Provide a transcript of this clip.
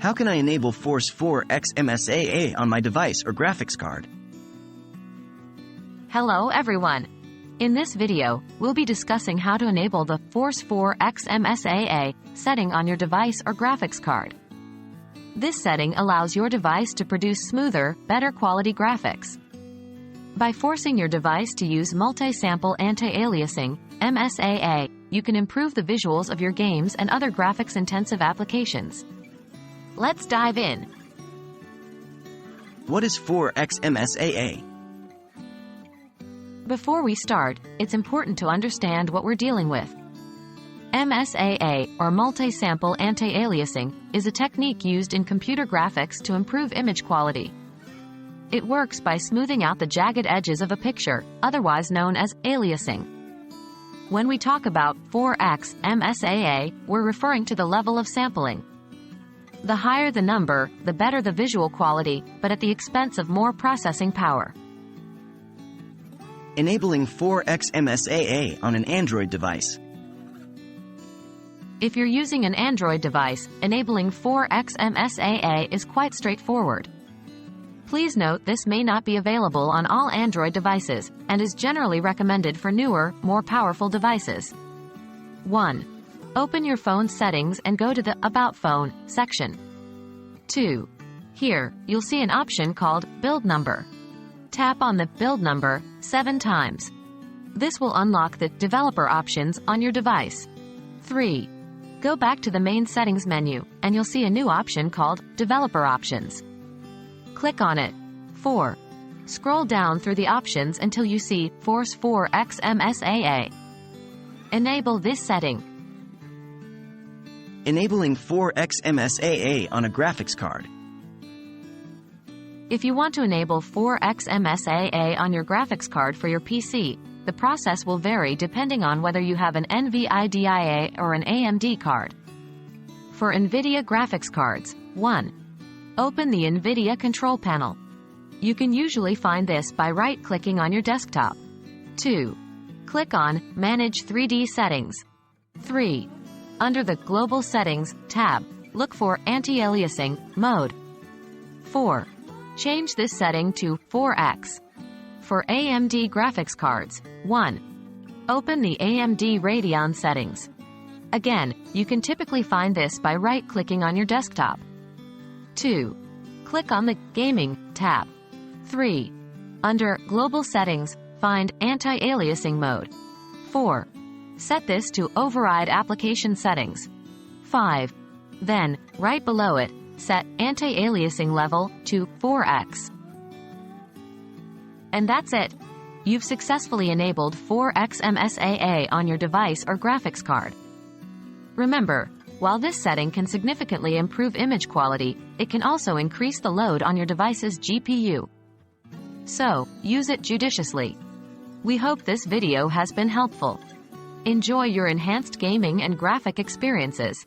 How can I enable Force 4X MSAA on my device or graphics card? Hello everyone. In this video, we'll be discussing how to enable the Force 4X MSAA setting on your device or graphics card. This setting allows your device to produce smoother, better quality graphics. By forcing your device to use Multi-Sample Anti-Aliasing, MSAA, you can improve the visuals of your games and other graphics-intensive applications. Let's dive in. What is 4X MSAA? Before we start, it's important to understand what we're dealing with. MSAA, or Multi-Sample Anti-Aliasing, is a technique used in computer graphics to improve image quality. It works by smoothing out the jagged edges of a picture, otherwise known as aliasing. When we talk about 4X MSAA, we're referring to the level of sampling. The higher the number, the better the visual quality, but at the expense of more processing power. Enabling 4X MSAA on an Android device. If you're using an Android device, enabling 4X MSAA is quite straightforward. Please note this may not be available on all Android devices, and is generally recommended for newer, more powerful devices. 1. Open your phone's settings and go to the About Phone section. 2. Here, you'll see an option called Build Number. Tap on the Build Number 7 times. This will unlock the Developer options on your device. 3. Go back to the main settings menu, and you'll see a new option called Developer Options. Click on it. 4. Scroll down through the options until you see Force 4X MSAA. Enable this setting. Enabling 4X MSAA on a graphics card. If you want to enable 4X MSAA on your graphics card for your PC, the process will vary depending on whether you have an NVIDIA or an AMD card. For NVIDIA graphics cards, 1. Open the NVIDIA control panel. You can usually find this by right-clicking on your desktop. 2. Click on Manage 3D Settings. 3. Under the Global Settings tab, look for Anti-Aliasing mode. 4. Change this setting to 4X. For AMD graphics cards, 1. Open the AMD Radeon settings. Again, you can typically find this by right-clicking on your desktop. 2. Click on the Gaming tab. 3. Under Global Settings, find Anti-Aliasing mode. 4. Set this to Override Application Settings. 5. Then, right below it, set Anti-Aliasing level to 4X. And that's it. You've successfully enabled 4X MSAA on your device or graphics card. Remember, while this setting can significantly improve image quality, it can also increase the load on your device's GPU. So, use it judiciously. We hope this video has been helpful. Enjoy your enhanced gaming and graphic experiences.